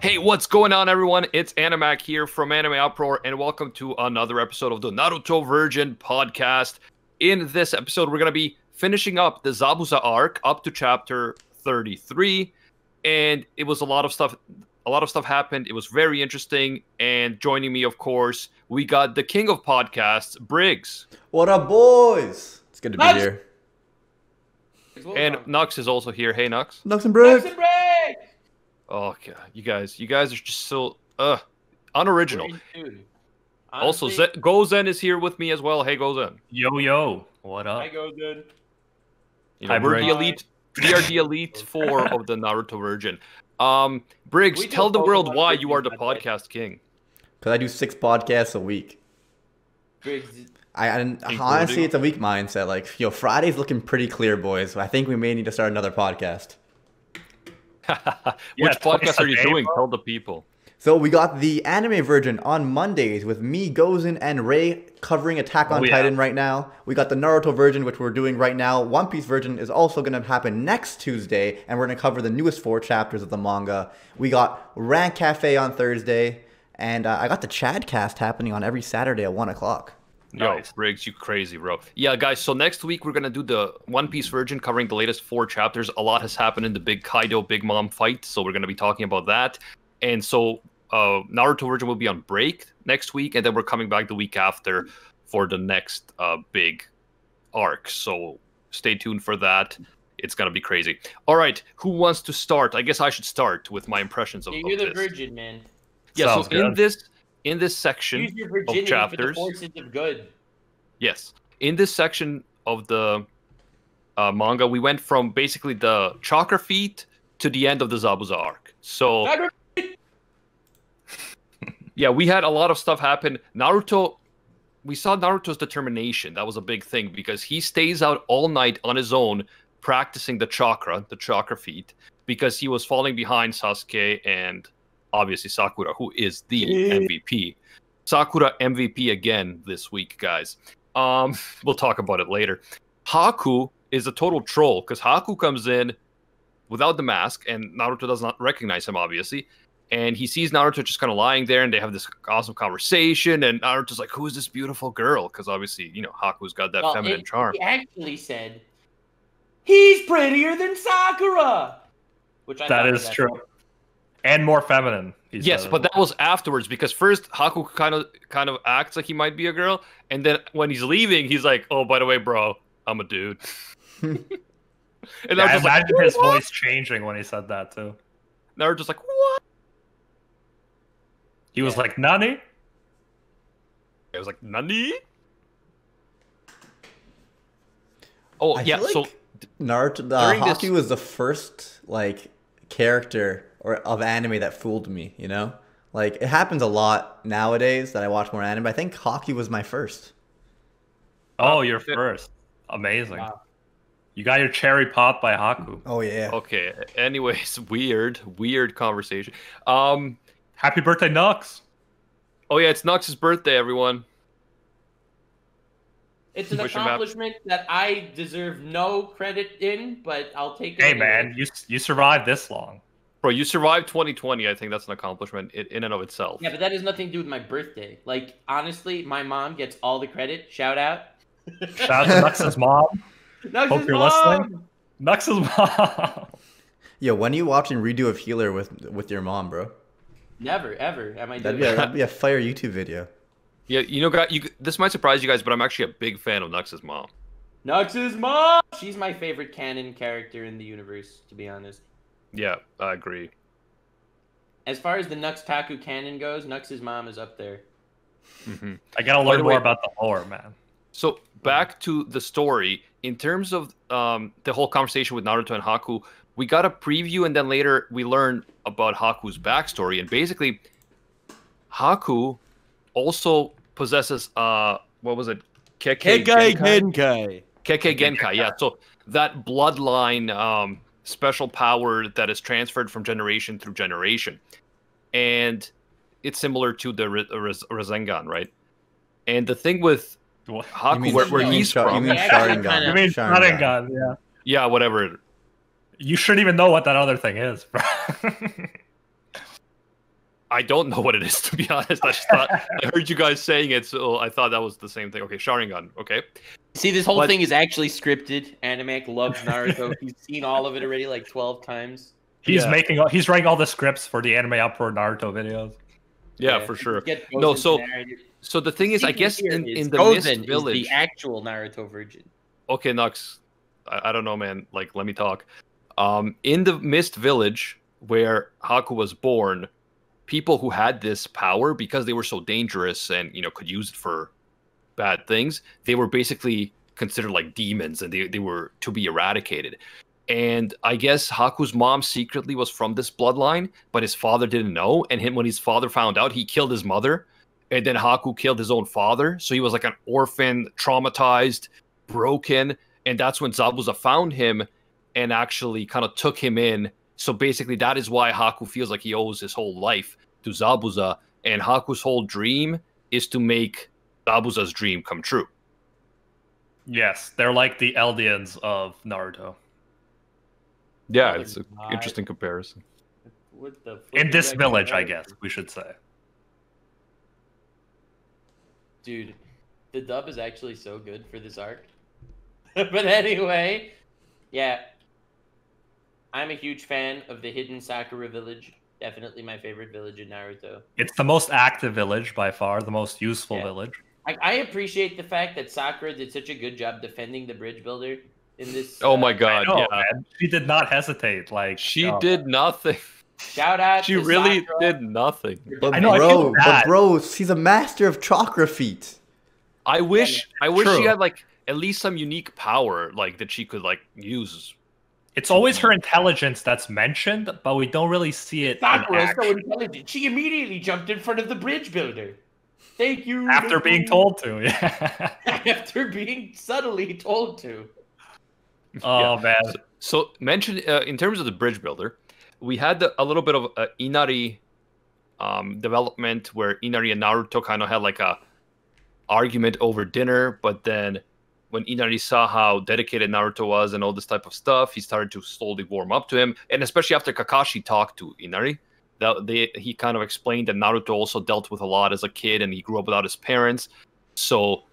Hey, what's going on, everyone? It's Animac here from Anime Uproar, and welcome to another episode of the Naruto Virgin podcast. In this episode, we're going to be finishing up the Zabuza arc up to chapter 33, and it was a lot of stuff. A lot of stuff happened. It was very interesting, and joining me, of course, we got the king of podcasts, Briggs. What up, boys? It's good to be here. And Nux is also here. Hey, Nux. Nux and Briggs. Oh, God. You guys are just so unoriginal. Also, Gozen is here with me as well. Hey, Gozen. Yo, what up? Hi, Gozen. We're the elite. We are the elite four of the Naruto Virgin. Briggs, tell the world why you are the podcast king. Because I do 6 podcasts a week. Briggs, honestly, it's a weak mindset. Like, Friday's looking pretty clear, boys. I think we may need to start another podcast. Which podcast are you doing? Tell the people. So we got the Anime Virgin on Mondays with me, Gozen, and Ray covering Attack on Titan right now. We got the Naruto Virgin, which we're doing right now. One Piece Virgin is also going to happen next Tuesday, and we're going to cover the newest 4 chapters of the manga. We got Rant Cafe on Thursday, and I got the Chadcast happening on every Saturday at 1 o'clock. Yo, Briggs, you crazy, bro. Yeah, guys, so next week we're going to do the One Piece Virgin covering the latest 4 chapters. A lot has happened in the big Kaido Big Mom fight, so we're going to be talking about that. And so Naruto Virgin will be on break next week, and then we're coming back the week after for the next big arc. So stay tuned for that. It's going to be crazy. All right, who wants to start? I guess I should start with my impressions of you're the this. Virgin, man. Yeah, so in this section Use your virginity of chapters, for the forces of good. Yes, in this section of the manga, we went from basically the chakra feat to the end of the Zabuza arc. So, yeah, we had a lot of stuff happen. Naruto, we saw Naruto's determination. That was a big thing because he stays out all night on his own practicing the chakra feat, because he was falling behind Sasuke and obviously Sakura, who is the MVP. Sakura MVP again this week, guys. We'll talk about it later. Haku is a total troll because Haku comes in without the mask and Naruto does not recognize him, obviously. And he sees Naruto just kind of lying there and they have this awesome conversation. And Naruto's like, who is this beautiful girl? Because obviously, Haku's got that feminine charm. He actually said, he's prettier than Sakura! Which I that is true. And more feminine. Yes, but that was afterwards because first Haku kind of acts like he might be a girl, and then when he's leaving, he's like, "Oh, by the way, bro, I'm a dude." And I imagine his voice changing when he said that too. Naruto's like, "What?" He was like, "Nani?" I was like, "Nani?" Oh I yeah, feel so like Naruto, Haku was the first character of anime that fooled me, Like, it happens a lot nowadays that I watch more anime. I think Haku was my first. Oh, you're first. Amazing. Wow. You got your cherry popped by Haku. Oh, yeah. Okay, anyways, weird conversation. Happy birthday, Nux. Oh, yeah, it's Nux's birthday, everyone. It's an accomplishment that I deserve no credit in, but I'll take it. Hey, man, you survived this long. Bro, you survived 2020. I think that's an accomplishment in and of itself. Yeah, but that has nothing to do with my birthday. Like, honestly, my mom gets all the credit. Shout out. Shout out to Nux's mom. Hope you're listening. Nux's mom. Yo, when are you watching Redo of Healer with your mom, bro? Never, ever. Am I doing that'd be a fire YouTube video. Yeah, guys, this might surprise you guys, but I'm actually a big fan of Nux's mom. Nux's mom! She's my favorite canon character in the universe, to be honest. Yeah, I agree. As far as the Nux Taku canon goes, Nux's mom is up there. Mm-hmm. I gotta learn more about the lore, man. So back to the story. In terms of the whole conversation with Naruto and Haku, we got a preview, and then later we learned about Haku's backstory. And basically, Haku also possesses what was it? Kekkei Genkai. Kekkei Genkai. Yeah. So that bloodline special power that is transferred from generation through generation, and it's similar to the Rasengan, right? And the thing with Haku, where he's from, you mean Sharingan? You mean Sharingan? Yeah. Yeah, whatever. You shouldn't even know what that other thing is, bro. I don't know what it is, to be honest. I just thought I heard you guys saying it, so I thought that was the same thing. Okay, Sharingan. Okay. See, this whole thing is actually scripted. Animac loves Naruto. He's seen all of it already like 12 times. He's writing all the scripts for the Anime Uproar Naruto videos. Yeah, for sure. No, so the thing is, I guess in the Mist Village, the actual Naruto virgin. Okay, Nux, I don't know, man. Like, let me talk. In the Mist Village, where Haku was born, people who had this power, because they were so dangerous and could use it for bad things, they were basically considered like demons, and they were to be eradicated. And I guess Haku's mom secretly was from this bloodline, but his father didn't know. And when his father found out, he killed his mother, and then Haku killed his own father. So he was like an orphan, traumatized, broken, and that's when Zabuza found him and actually kind of took him in. So basically, that is why Haku feels like he owes his whole life to Zabuza, and Haku's whole dream is to make Zabuza's dream come true. Yes, they're like the Eldians of Naruto. Yeah, it's an interesting comparison. In this village, I guess we should say. Dude, the dub is actually so good for this arc. But anyway, yeah. I'm a huge fan of the hidden Sakura village. Definitely my favorite village in Naruto. It's the most active village by far, the most useful village. I appreciate the fact that Sakura did such a good job defending the bridge builder in this. Oh my god, yeah. Man. She did not hesitate. Like she did nothing. Shout out she to really Sakura. did nothing. But bro, she's a master of chakra feet. I wish she had like at least some unique power like that she could like use. It's always her intelligence that's mentioned, but we don't really see it. Sakura is so intelligent. She immediately jumped in front of the bridge builder. Thank you. After being told to, yeah. After being subtly told to. Oh man. So mentioned in terms of the bridge builder, we had a little bit of Inari development where Inari and Naruto kind of had like a argument over dinner, but then when Inari saw how dedicated Naruto was and all this type of stuff, he started to slowly warm up to him. And especially after Kakashi talked to Inari, he kind of explained that Naruto also dealt with a lot as a kid and he grew up without his parents. So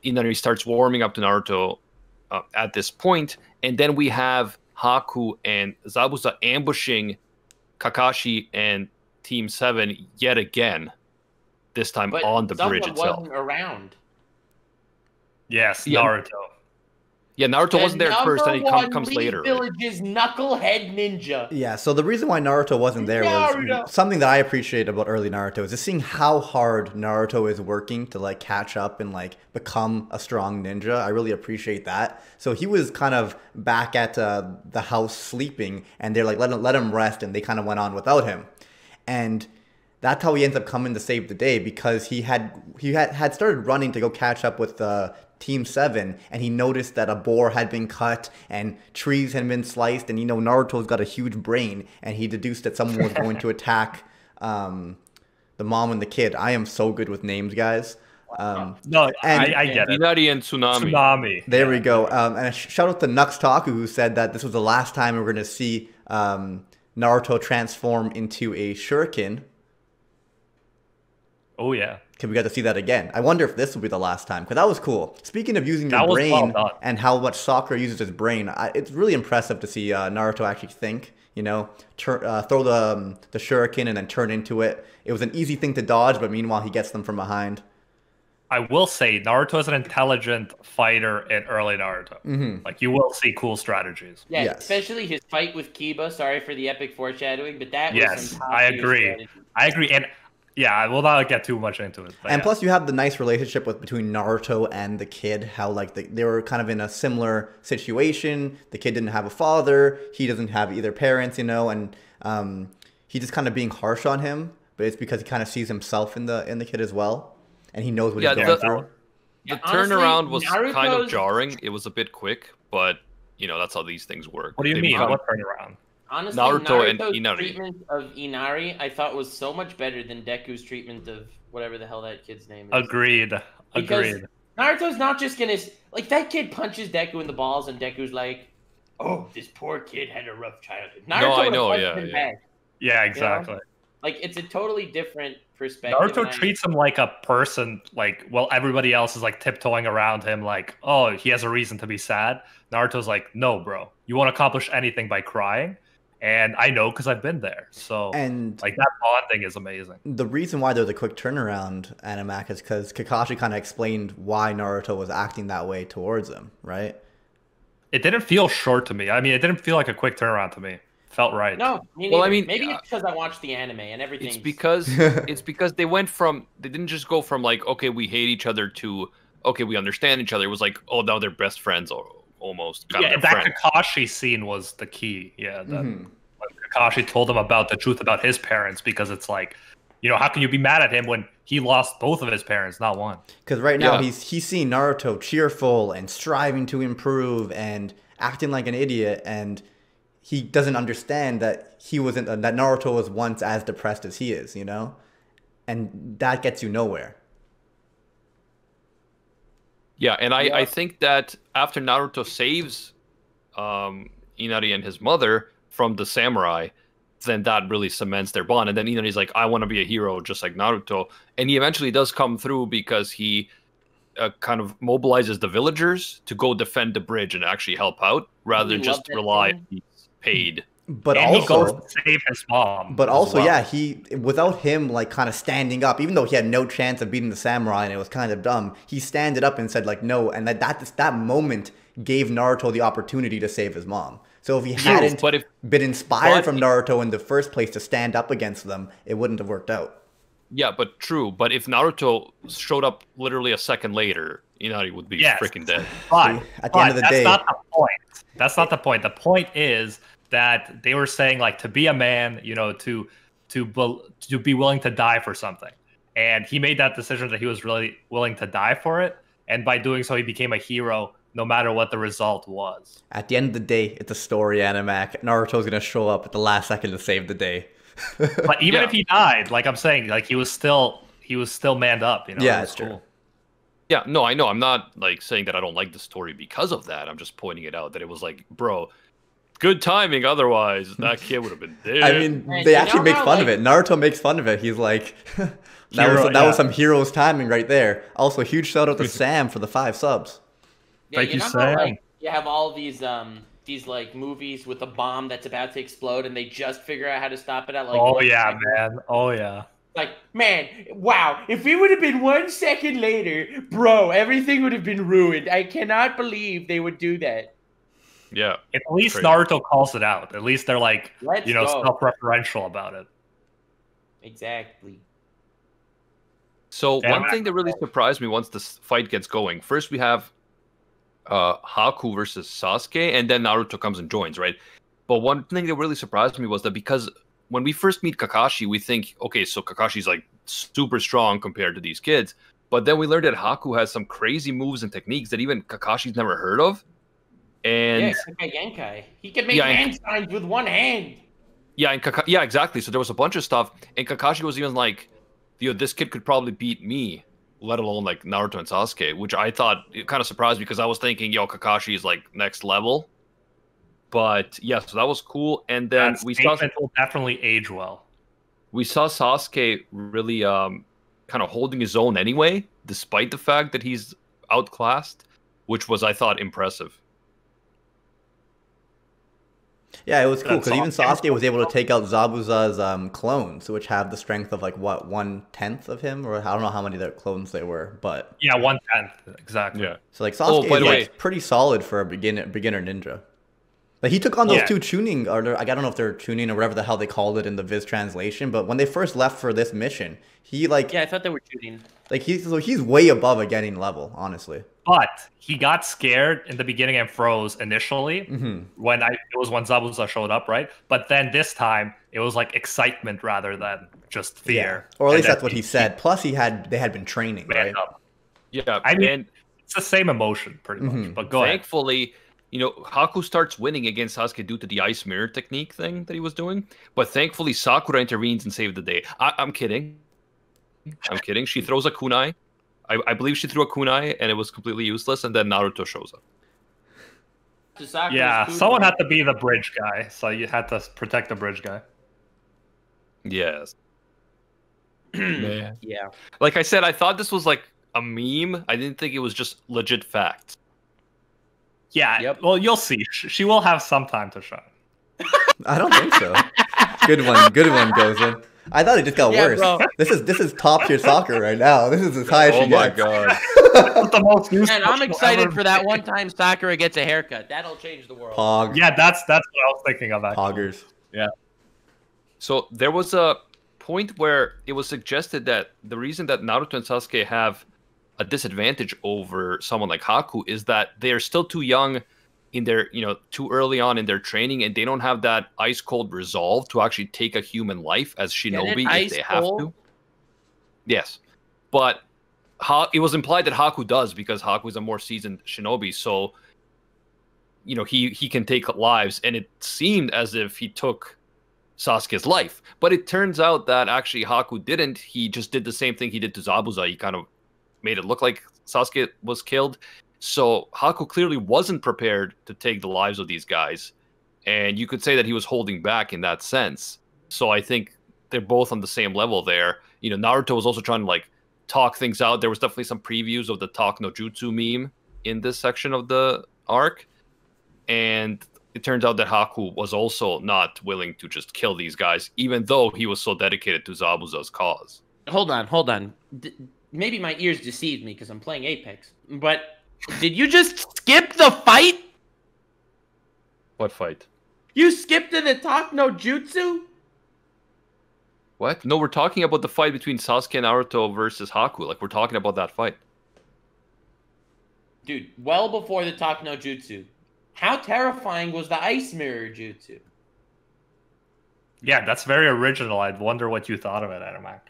Inari starts warming up to Naruto at this point. And then we have Haku and Zabuza ambushing Kakashi and Team 7 yet again, this time on the bridge itself. Wasn't around. Yes, Naruto. Yeah, Naruto wasn't there at first, and he comes later. Village's knucklehead ninja. Yeah, so the reason why Naruto wasn't there was something that I appreciate about early Naruto is just seeing how hard Naruto is working to like catch up and like become a strong ninja. I really appreciate that. So he was kind of back at the house sleeping, and they're like, let him rest, and they kind of went on without him. And that's how he ends up coming to save the day, because he had started running to go catch up with Team 7, and he noticed that a boar had been cut and trees had been sliced, and Naruto's got a huge brain, and he deduced that someone was going to attack the mom and the kid. I am so good with names, guys. I get it. Inari and Tsunami. Tsunami. There we go. And a shout out to Nux Taku, who said that this was the last time we were going to see Naruto transform into a shuriken. Oh, yeah. Because we got to see that again. I wonder if this will be the last time, because that was cool. Speaking of using your brain and how much Sakura uses his brain, it's really impressive to see Naruto actually think, throw the shuriken and then turn into it. It was an easy thing to dodge, but meanwhile he gets them from behind. I will say, Naruto is an intelligent fighter in early Naruto. Mm-hmm. Like, you will see cool strategies. Yeah, yes. Especially his fight with Kiba. Sorry for the epic foreshadowing, but that was some top I agree. strategy. I agree, and yeah, I will not get too much into it. And plus, you have the nice relationship between Naruto and the kid. How like they were kind of in a similar situation. The kid didn't have a father. He doesn't have either parents, and he's just kind of being harsh on him. But it's because he kind of sees himself in the kid as well, and he knows what he's going through. The turnaround was kind of jarring. It was a bit quick, but that's how these things work. What do you mean? What turnaround? Honestly, Naruto's and Inari. Treatment of Inari, I thought, was so much better than Deku's treatment of whatever the hell that kid's name is. Agreed. Naruto's not just gonna that kid punches Deku in the balls, and Deku's like, "Oh, this poor kid had a rough childhood." Naruto I know, yeah. Yeah, exactly. Like, it's a totally different perspective. Naruto treats him like a person, like, well, everybody else is like tiptoeing around him, like, oh, he has a reason to be sad. Naruto's like, no, bro, you won't accomplish anything by crying, and I know because I've been there. So, And like, that bonding is amazing. the reason why there was a quick turnaround, Animac, is because Kakashi kind of explained why Naruto was acting that way towards him, right? It didn't feel short to me. I mean, it didn't feel like a quick turnaround to me. It felt right. No, me neither. Well, I mean, maybe it's because I watched the anime and everything. It's because they went from, they didn't just go from like, okay, we hate each other to, okay, we understand each other. It was like, oh, now they're best friends, or almost. Yeah, that Kakashi scene was the key. Yeah, that when Kakashi told him about the truth about his parents, because it's like, you know, how can you be mad at him when he lost both of his parents, not one? Because right now he's seeing Naruto cheerful and striving to improve and acting like an idiot, and he doesn't understand that that Naruto was once as depressed as he is, you know, and that gets you nowhere. Yeah, and I think that after Naruto saves Inari and his mother from the samurai, then that really cements their bond. And then Inari's like, I want to be a hero just like Naruto. And he eventually does come through because he kind of mobilizes the villagers to go defend the bridge and actually help out, rather than just rely on he's paid. But and also, he goes to save his mom. But also, yeah, he, without him like kind of standing up, even though he had no chance of beating the samurai and it was kind of dumb, he standed up and said like no, and that moment gave Naruto the opportunity to save his mom. So if he hadn't been inspired from Naruto in the first place to stand up against them, it wouldn't have worked out. Yeah, but true. But if Naruto showed up literally a second later, Inari would be freaking dead. But at the end of the day, that's not the point. That's not the point. The point is that they were saying like, to be a man, you know, to be willing to die for something, and he made that decision that he was really willing to die for it, and by doing so, he became a hero, no matter what the result was. At the end of the day, it's a story, Animac. Naruto's gonna show up at the last second to save the day. But even if he died, like I'm saying, like he was still manned up, you know. Yeah, it's true. Yeah, no, I know. I'm not like saying that I don't like the story because of that. I'm just pointing it out that it was like, bro, good timing. Otherwise, that kid would have been dead. I mean, they actually make fun of it. Naruto makes fun of it. He's like, that was some hero's timing right there. Also, huge shout out to Sam for the 5 subs. Yeah, Thank you, Sam. Like, you have all these like movies with a bomb that's about to explode, and they just figure out how to stop it at like. Oh yeah, man. Oh yeah. Like, man, wow! If it would have been 1 second later, bro, everything would have been ruined. I cannot believe they would do that. Yeah. At least Naruto calls it out. At least they're like, self-referential about it. Exactly. So one thing that really surprised me once this fight gets going, first we have Haku versus Sasuke, and then Naruto comes and joins, right? But one thing that really surprised me was that because when we first meet Kakashi, we think, okay, so Kakashi's like super strong compared to these kids. But then we learned that Haku has some crazy moves and techniques that even Kakashi's never heard of. And Genkai. He can make hand signs with one hand. Yeah, and yeah, exactly. So there was a bunch of stuff, and Kakashi was even like, this kid could probably beat me, let alone like Naruto and Sasuke, which I thought kind of surprised because I was thinking, Kakashi is like next level. But yeah, so that was cool. And then we saw will definitely age well. We saw Sasuke really kind of holding his own anyway, despite the fact that he's outclassed, which was, I thought, impressive. Yeah, it was cool because even Sasuke was able to take out Zabuza's clones, which have the strength of like what, 1/10 of him, or I don't know how many their clones they were, but yeah, 1/10 exactly. Yeah. So like Sasuke is like pretty solid for a beginner ninja. Like he took on those 2 tuning, or I don't know if they're tuning or whatever the hell they called it in the Viz translation, but when they first left for this mission, he like I thought they were tuning. Like he's way above a getting level, honestly. But he got scared in the beginning and froze initially when it was when Zabuza showed up, right? But then this time it was like excitement rather than just fear. Yeah. Or at least that's what he said. Plus they had been training, right? Yeah, I mean it's the same emotion pretty much. But go ahead. Thankfully, Haku starts winning against Sasuke due to the ice mirror technique thing that he was doing. But thankfully Sakura intervenes and saved the day. I'm kidding. I'm kidding. She throws a kunai. I believe she threw a kunai and it was completely useless, and then Naruto shows up. Yeah, someone had to be the bridge guy, so you had to protect the bridge guy. Yes. Man. Yeah. Like I said, I thought this was like a meme. I didn't think it was just legit facts. Yeah. Yep. Well, you'll see. She will have some time to shine. I don't think so. Good one, Gozen. I thought it just got worse. Bro. This is top tier soccer right now. This is as high as Oh she my gets. god. That's the most useful And I'm she'll excited ever for that be. one time Sakura gets a haircut. That'll change the world. Pog. Yeah, that's what I was thinking of. Actually. Poggers. So there was a point where it was suggested that the reason that Naruto and Sasuke have a disadvantage over someone like Haku is that they are still too young in their, too early on in their training, and they don't have that ice cold resolve to actually take a human life as shinobi if they have to. Yes, but it was implied that Haku does because Haku is a more seasoned shinobi, so he can take lives, and it seemed as if he took Sasuke's life, but it turns out that actually Haku didn't. He just did the same thing he did to Zabuza. He kind of made it look like Sasuke was killed. So Haku clearly wasn't prepared to take the lives of these guys, and you could say that he was holding back in that sense. So I think they're both on the same level there. Naruto was also trying to like talk things out. There was definitely some previews of the talk no jutsu meme in this section of the arc, and it turns out that Haku was also not willing to just kill these guys, even though he was so dedicated to Zabuza's cause. Hold on. Maybe my ears deceived me because I'm playing Apex. But did you just skip the fight? What fight? You skipped to the talk no jutsu? What? No, we're talking about the fight between Sasuke and Naruto versus Haku. Like, we're talking about that fight. Dude, well before the talk no jutsu. How terrifying was the ice mirror jutsu? Yeah, that's very original. I'd wonder what you thought of it, Animac.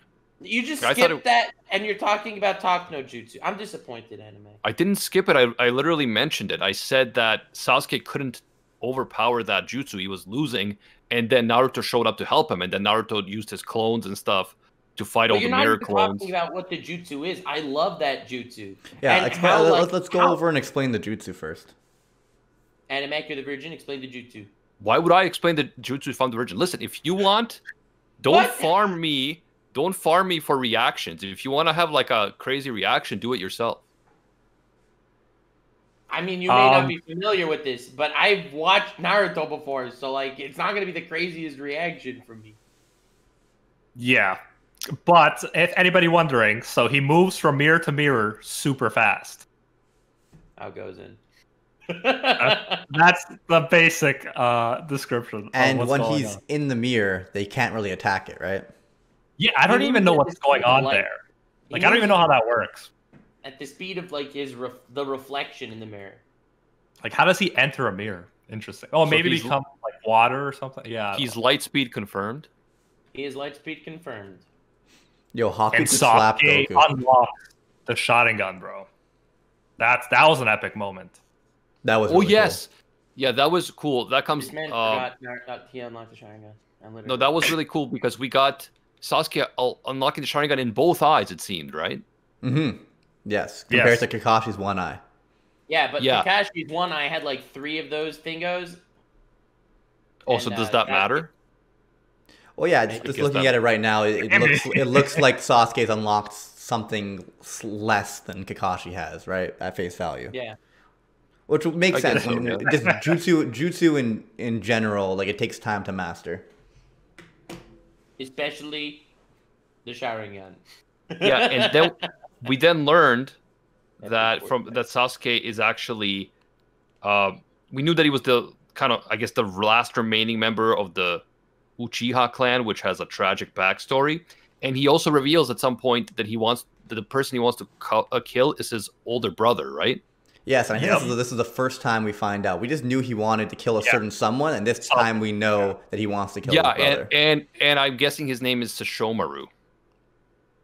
You just I thought skipped it- that, and you're talking about talk no jutsu. I'm disappointed, anime. I didn't skip it. I literally mentioned it. I said that Sasuke couldn't overpower that jutsu. He was losing, and then Naruto showed up to help him, and then Naruto used his clones and stuff to fight But all the you're not mirror even clones. talking about what the jutsu is. I love that jutsu. Yeah, And how, let's go over and explain the jutsu first. Anime, you're the virgin. Explain the jutsu. Why would I explain the jutsu if I'm the virgin? Listen, if you want, don't What? farm me. Don't farm me for reactions. If you want to have like a crazy reaction, do it yourself. I mean, you may not be familiar with this, but I've watched Naruto before, so like, it's not gonna be the craziest reaction from me. Yeah, but if anybody wondering, so he moves from mirror to mirror super fast. How goes in? That's the basic description. And of what's when going he's on. in the mirror, they can't really attack it, right? Yeah, I don't even know what's going on there. Like, I don't even know how that works. At the speed of like the reflection in the mirror. Like, how does he enter a mirror? Interesting. Oh, So maybe he's- become like water or something. Yeah. I don't He's know. light speed confirmed. He is light speed confirmed. Yo, Haku And could slap Sasuke Goku. unlocks the Sharingan, bro. That was an epic moment. That was Oh really yes, yeah, that was cool. That comes. This man forgot he unlocked the Sharingan. No, that was really cool because we got Sasuke unlocking the Sharingan in both eyes. It seemed right. cool. Mm-hmm. Yes, compared Yes. to Kakashi's one eye. Yeah, but Yeah. Kakashi's one eye had like 3 of those thingos. Oh, And, so does that matter? Well, yeah, I just guess looking that- at it right now, it looks like Sasuke's unlocked something less than Kakashi has, right? At face value. Yeah. Which makes I guess sense. so, yeah. Just jutsu in general, like it takes time to master. Especially the Sharingan. Yeah, and then we then learned That's that important. that Sasuke is actually, we knew that he was the kind of, I guess, the last remaining member of the Uchiha clan, which has a tragic backstory. And he also reveals at some point that the person he wants to kill is his older brother, right? Yes, and I think Yep. this is the first time we find out. We just knew he wanted to kill a Yeah. certain someone, and this time we know that he wants to kill Yeah, his brother. and I'm guessing his name is Sashomaru.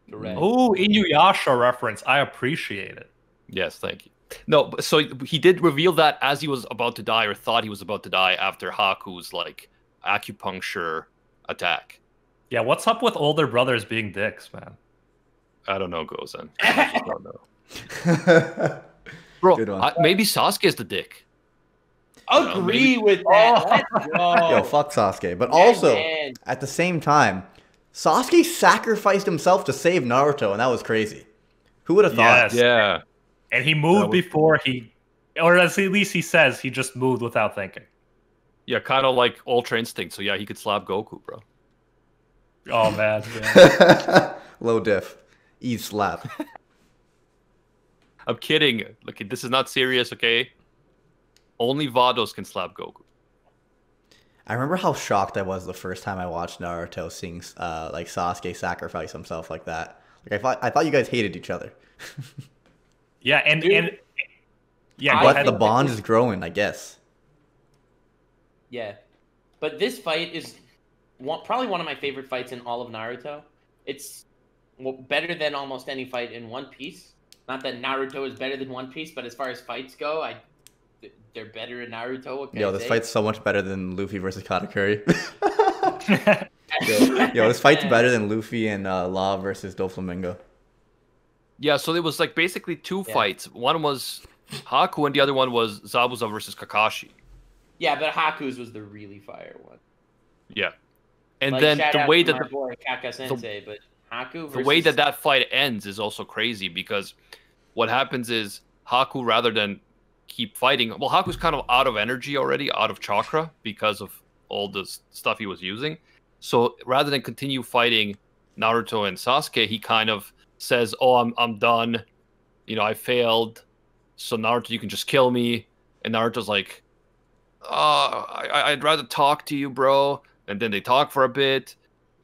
Correct. Oh, Inuyasha reference. I appreciate it. Yes, thank you. No, so he did reveal that as he was about to die, or thought he was about to die, after Haku's like acupuncture attack. Yeah, what's up with older brothers being dicks, man? I don't know, Gozen. I just don't know. Bro, Good one. maybe Sasuke is the dick. Agree with that. Let's go. Yo, fuck Sasuke. But Yeah, also, man. at the same time, Sasuke sacrificed himself to save Naruto, and that was crazy. Who would have thought? Yes. Yeah. And he moved before he, or at least he says he just moved without thinking. Yeah, kind of like Ultra Instinct. So yeah, he could slap Goku, bro. Oh man. Yeah. Low diff. Eve slap. I'm kidding. Look, this is not serious, okay? Only Vados can slap Goku. I remember how shocked I was the first time I watched Naruto seeing like Sasuke sacrifice himself like that. Like I thought you guys hated each other. Yeah, and yeah, but the bond is growing, I guess. Yeah, but this fight is probably one of my favorite fights in all of Naruto. It's better than almost any fight in One Piece. Not that Naruto is better than One Piece, but as far as fights go, they're better in Naruto. What can Yo, I this say? fight's so much better than Luffy versus Katakuri. yo, this fight's better than Luffy and Law versus Doflamingo. Yeah, so it was like basically two fights. One was Haku, and the other one was Zabuza versus Kakashi. Yeah, but Haku's was the really fire one. Yeah, and Like, then shout the out way to that my boy Kaka Sensei, but Haku the way versus- that fight ends is also crazy because what happens is Haku, rather than keep fighting, well, Haku's kind of out of energy already, out of chakra because of all the stuff he was using. So rather than continue fighting Naruto and Sasuke, he kind of says, "Oh, I'm done. You know, I failed. So Naruto, you can just kill me." And Naruto's like, "Oh, I'd rather talk to you, bro." And then they talk for a bit,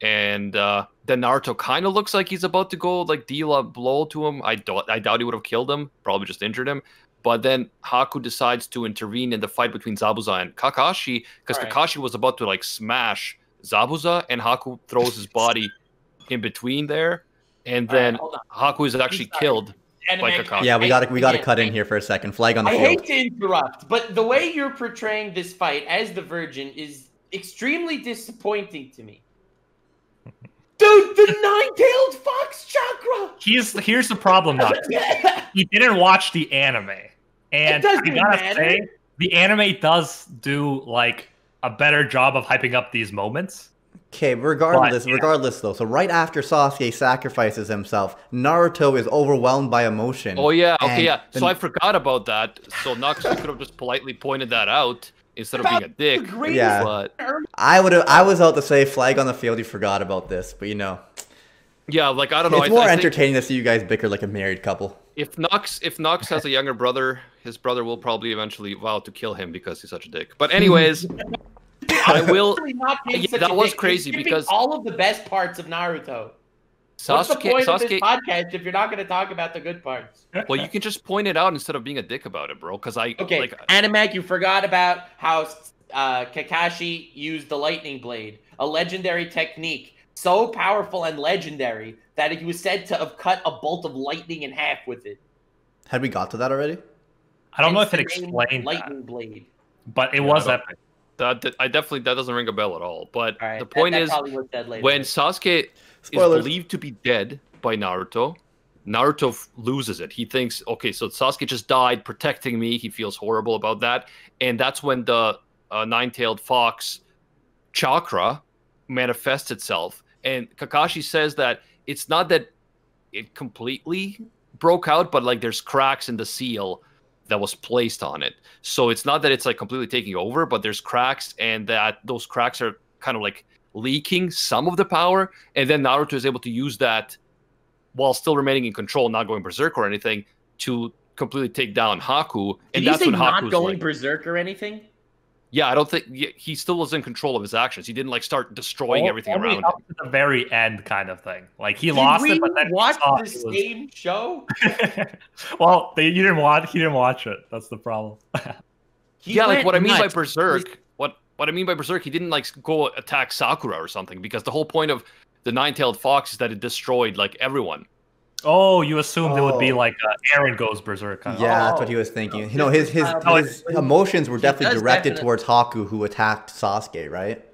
and then Naruto kind of looks like he's about to go like deal a blow to him. I doubt he would have killed him. Probably just injured him. But then Haku decides to intervene in the fight between Zabuza and Kakashi because Kakashi was about to like smash Zabuza, and Haku throws his body in between there, and then Haku is actually killed by Kakashi. Yeah, we gotta cut in here for a second. Flag on the field. I hate to interrupt, but the way you're portraying this fight as the Virgin is extremely disappointing to me. Dude, the nine-tailed fox chakra! Here's the problem, though. He didn't watch the anime. And I gotta say, the anime does do like a better job of hyping up these moments. Okay, regardless though, so right after Sasuke sacrifices himself, Naruto is overwhelmed by emotion. Oh yeah, okay, yeah. So I forgot about that. So Naxu could have just politely pointed that out instead of being a dick. Yeah, but I was out to say flag on the field. You forgot about this, but you know. Yeah, like I don't know. It's more entertaining to see you guys bicker like a married couple. If Nox has a younger brother, his brother will probably eventually vow to kill him because he's such a dick. But anyways, I will. Yeah, that was crazy because all of the best parts of Naruto. What's the point of this podcast if you're not going to talk about the good parts? Well, you can just point it out instead of being a dick about it, bro. Because Animac, you forgot about how Kakashi used the lightning blade, a legendary technique, so powerful and legendary that he was said to have cut a bolt of lightning in half with it. Had we got to that already? I don't know if it explained lightning blade, but it was epic. That doesn't ring a bell at all. But the point is, when Sasuke is believed to be dead by Naruto, Naruto loses it. He thinks, okay, so Sasuke just died protecting me. He feels horrible about that, and that's when the nine-tailed fox chakra manifests itself. And Kakashi says that it's not that it completely broke out, but like there's cracks in the seal that was placed on it. So it's not that it's like completely taking over, but there's cracks, and that those cracks are kind of like leaking some of the power. And then Naruto is able to use that while still remaining in control, not going berserk or anything, to completely take down Haku. And that's when Haku's not going berserk or anything. Yeah, I don't think he still was in control of his actions. He didn't like start destroying everything around up him. to the very end, kind of thing. Like he lost it, but then watch the same show. Well, he didn't watch it. That's the problem. Yeah, like what I mean by berserk. What I mean by berserk, he didn't like go attack Sakura or something, because the whole point of the nine-tailed fox is that it destroyed like everyone. Oh, you assumed it would be like Aaron goes berserk. Kind of. Yeah, that's what he was thinking. You know, his emotions were definitely directed towards Haku, who attacked Sasuke, right?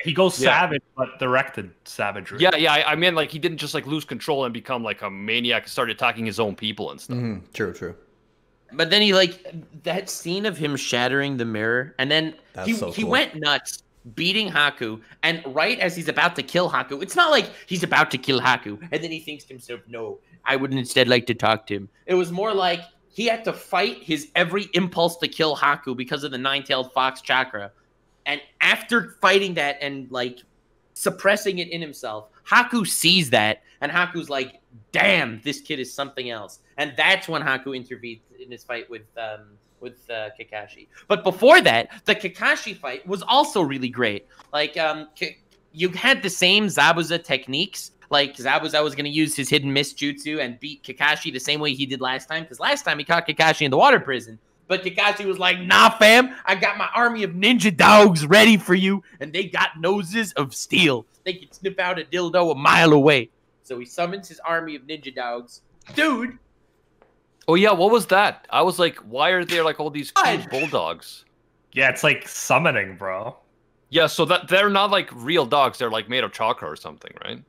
He goes savage, but directed savagery. Yeah. I mean, like he didn't just like lose control and become like a maniac and start attacking his own people and stuff. Mm-hmm. True. But then he that scene of him shattering the mirror, and then he went nuts. beating Haku, and right as he's about to kill Haku, it's not like he's about to kill Haku, and then he thinks to himself, no, I would instead like to talk to him. It was more like he had to fight his every impulse to kill Haku because of the nine-tailed fox chakra. And after fighting that and like suppressing it in himself, Haku sees that, and Haku's like, damn, this kid is something else. And that's when Haku intervened in his fight with Kakashi. But before that, the Kakashi fight was also really great. Like, you had the same Zabuza techniques. Like, Zabuza was going to use his hidden mist jutsu and beat Kakashi the same way he did last time. Because last time he caught Kakashi in the water prison. But Kakashi was like, nah, fam, I got my army of ninja dogs ready for you. And they got noses of steel. They can snip out a dildo a mile away. So he summons his army of ninja dogs. Dude. Oh, yeah, what was that? I was like, why are there like all these cute bulldogs? Yeah, it's like summoning, bro. Yeah, so that they're not like real dogs. They're like made of chakra or something, right?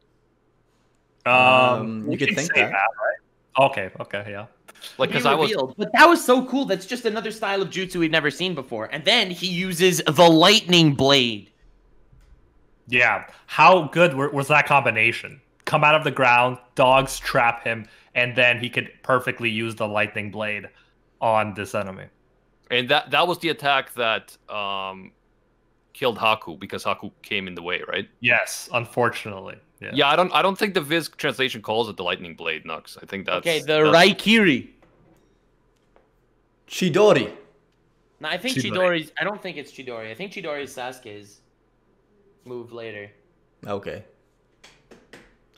You could think that. Right? Okay, yeah. Like, because I was, but that was so cool. That's just another style of jutsu we've never seen before. And then he uses the lightning blade. Yeah, how good was that combination? Come out of the ground, dogs trap him, and then he could perfectly use the lightning blade on this enemy. And that was the attack that killed Haku because Haku came in the way, right? Yes, unfortunately. Yeah, I don't think the Viz translation calls it the lightning blade, Nux. I think that's the Raikiri. Chidori. No, I think Chidori's. I don't think it's Chidori. I think Chidori is Sasuke's move later. Okay.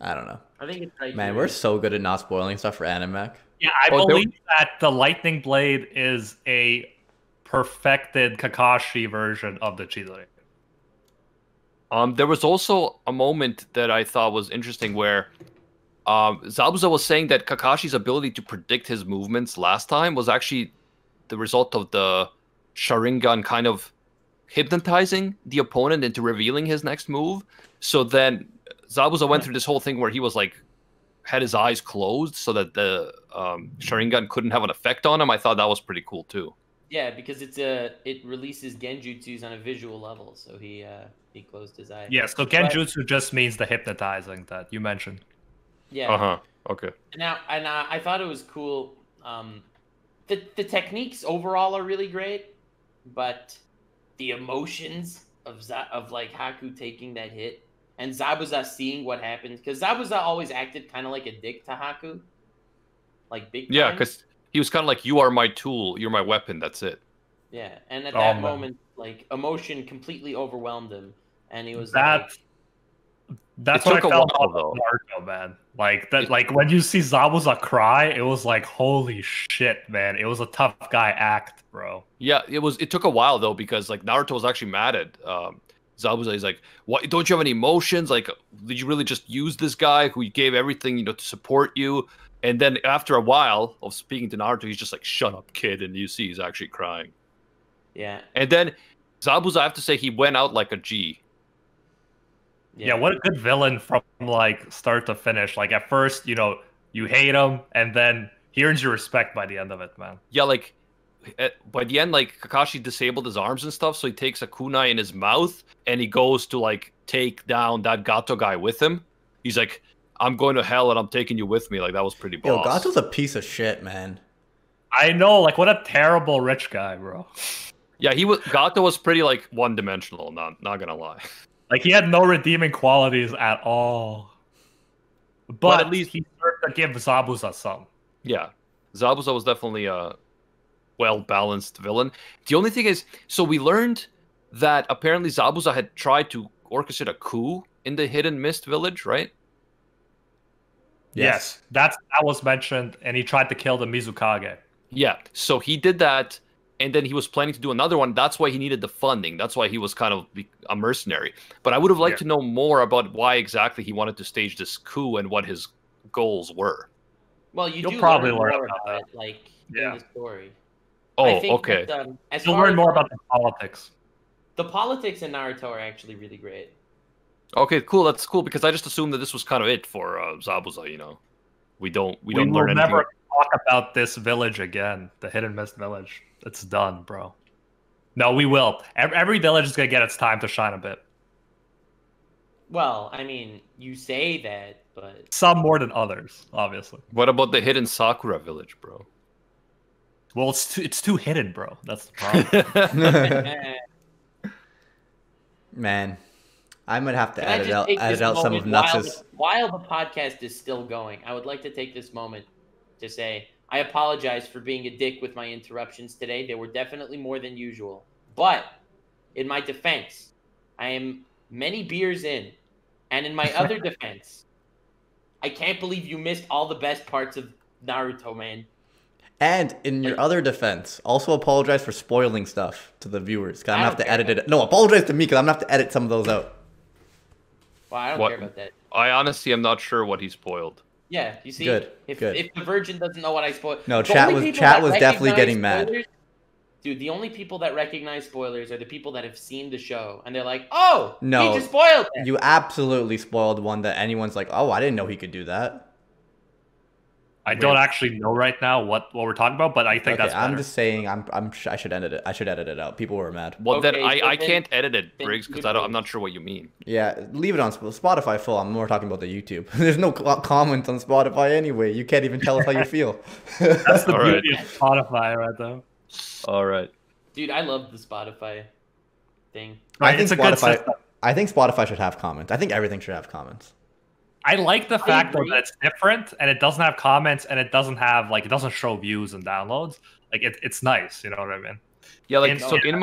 I don't know. I think it's Raikiri. Man, we're so good at not spoiling stuff for Animec. Yeah, I believe that the lightning blade is a perfected Kakashi version of the Chidori. There was also a moment that I thought was interesting where Zabuza was saying that Kakashi's ability to predict his movements last time was actually the result of the Sharingan kind of hypnotizing the opponent into revealing his next move. So then Zabuza went through this whole thing where he was like, had his eyes closed so that the Sharingan couldn't have an effect on him. I thought that was pretty cool too. Yeah, because it releases genjutsus on a visual level, so he closed his eye. Yeah, so genjutsu just means the hypnotizing that you mentioned. Yeah. Okay. Now, I thought it was cool. The techniques overall are really great, but the emotions of like Haku taking that hit and Zabuza seeing what happened, because Zabuza always acted kind of like a dick to Haku, like big time. Yeah, because he was kind of like, you are my tool, you're my weapon, that's it. Yeah, and at that moment, like, emotion completely overwhelmed him, and he was that's what I felt about Naruto, man. Like that, like when you see Zabuza cry, it was like, holy shit, man! It was a tough guy act, bro. Yeah, it took a while though, because like Naruto was actually mad at Zabuza. He's like, "What? Don't you have any emotions? Like, did you really just use this guy who gave everything, to support you?" And then after a while of speaking to Naruto, he's just like, "Shut up, kid!" And you see he's actually crying. Yeah. And then Zabuza, I have to say, he went out like a G. Yeah, what a good villain from like start to finish. Like at first, you hate him, and then he earns your respect by the end of it, man. Yeah, like by the end, like Kakashi disabled his arms and stuff, so he takes a kunai in his mouth and he goes to like take down that Gato guy with him. He's like, "I'm going to hell and I'm taking you with me." Like that was pretty boss. Yo, Gato's a piece of shit, man. I know, like what a terrible rich guy, bro. Yeah, Gato was pretty like one-dimensional. Not gonna lie. Like he had no redeeming qualities at all. But at least he started to give Zabuza some. Yeah, Zabuza was definitely a well-balanced villain. The only thing is, so we learned that apparently Zabuza had tried to orchestrate a coup in the Hidden Mist village, right? Yes, that was mentioned, and he tried to kill the Mizukage. Yeah, so he did that, and then he was planning to do another one. That's why he needed the funding. That's why he was kind of a mercenary. But I would have liked to know more about why exactly he wanted to stage this coup and what his goals were. Well, you'll probably learn more about it, like in the story. Oh, okay. You'll learn more about the politics. The politics in Naruto are actually really great. Okay, cool. That's cool because I just assumed that this was kind of it for Zabuza. We don't learn anything. We will never talk about this village again, the Hidden Mist village. It's done, bro. No, we will. Every village is gonna get its time to shine a bit. Well, I mean, you say that, but Some more than others, obviously. What about the hidden Sakura village, bro? Well, it's too hidden, bro. That's the problem. Man, I might have to Can I just take edit this out some of moment Nux's. while the podcast is still going? I would like to take this moment to say I apologize for being a dick with my interruptions today. They were definitely more than usual. But in my defense, I am many beers in, and in my other defense, I can't believe you missed all the best parts of Naruto, man. And in your other defense, also apologize for spoiling stuff to the viewers. Cause I'm I gonna have don't to care edit about it. No, apologize to me because I'm gonna have to edit some of those out. Well, I don't What? care about that. I honestly am not sure what he spoiled. Yeah, you see, Good, if good. if the virgin doesn't know what I spoiled, No, the chat only was people chat that was definitely recognize getting mad. spoilers- Dude, the only people that recognize spoilers are the people that have seen the show, and they're like, "Oh, No, he just spoiled it." You absolutely spoiled one that anyone's like, oh, I didn't know he could do that. I don't actually know right now what we're talking about, but I think Okay, that's better. I'm just saying, I should edit it. I should edit it out. People were mad. Well, then Okay, so I then- can't edit it, then Briggs, because good I'm news. not sure what you mean. Yeah, leave it on Spotify full. I'm more talking about the YouTube. There's no comments on Spotify anyway. You can't even tell us how you feel. That's the All right. beauty of Spotify, right there. All right. Dude, I love the Spotify thing. I Right, think it's a good Spotify. system. I think Spotify should have comments. I think everything should have comments. I like the fact though agree. that it's different and it doesn't have comments and it doesn't have it doesn't show views and downloads. Like it's nice, you know what I mean? Yeah, like And- so in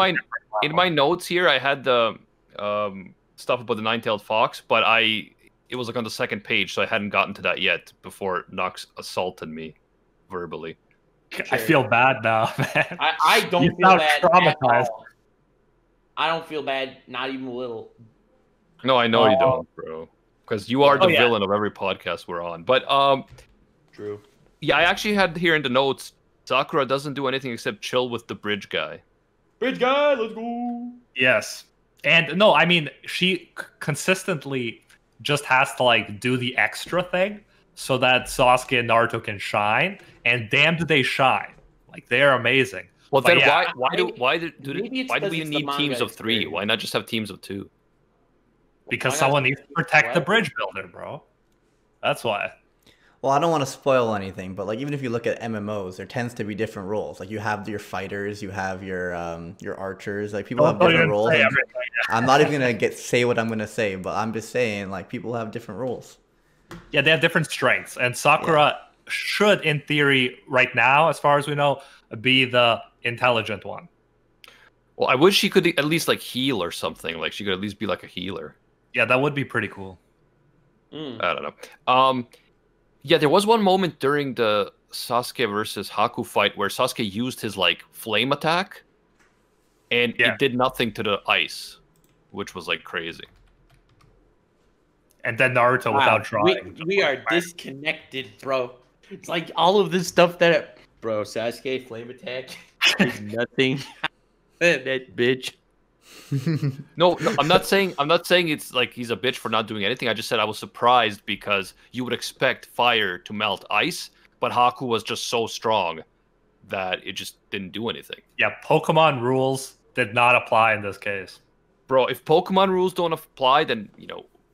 my notes here, I had the stuff about the nine-tailed fox, but it was like on the second page, so I hadn't gotten to that yet before Nux assaulted me verbally. I feel bad now, man. I don't You feel sound bad traumatized. at all. I don't feel bad, not even a little. No, I know you Oh. don't, bro, because you are the Oh, yeah. villain of every podcast we're on. But True. yeah, I actually had here in the notes, Sakura doesn't do anything except chill with the bridge guy. Bridge guy, let's go. Yes. And no, I mean, she consistently just has to do the extra thing so that Sasuke and Naruto can shine. And damn, do they shine! Like they're amazing. Well, But then yeah, why do maybe it's why do 'cause we it's the need manga teams of 3? experience. Why not just have teams of 2? Because Why not someone needs to protect the what? bridge builder, bro. That's why. Well, I don't want to spoil anything, but even if you look at MMOs, there tends to be different roles. Like you have your fighters, you have your archers. Like people have Don't different even roles. say and everything. I'm not even gonna say what I'm gonna say, but I'm just saying people have different roles. Yeah, they have different strengths, and Sakura should, in theory, right now, as far as we know, be the intelligent one. Well, I wish she could at least heal or something. Like she could at least be like a healer. Yeah, that would be pretty cool. Mm. I don't know. Yeah, there was one moment during the Sasuke versus Haku fight where Sasuke used his flame attack, and it did nothing to the ice, which was crazy. And then Naruto without trying. We are disconnected, bro. It's like all of this stuff that bro, Sasuke flame attack is nothing. That bitch. No, I'm not saying it's he's a bitch for not doing anything. I just said I was surprised because you would expect fire to melt ice, but Haku was just so strong that it just didn't do anything. Yeah, Pokemon rules did not apply in this case. Bro, if Pokemon rules don't apply, then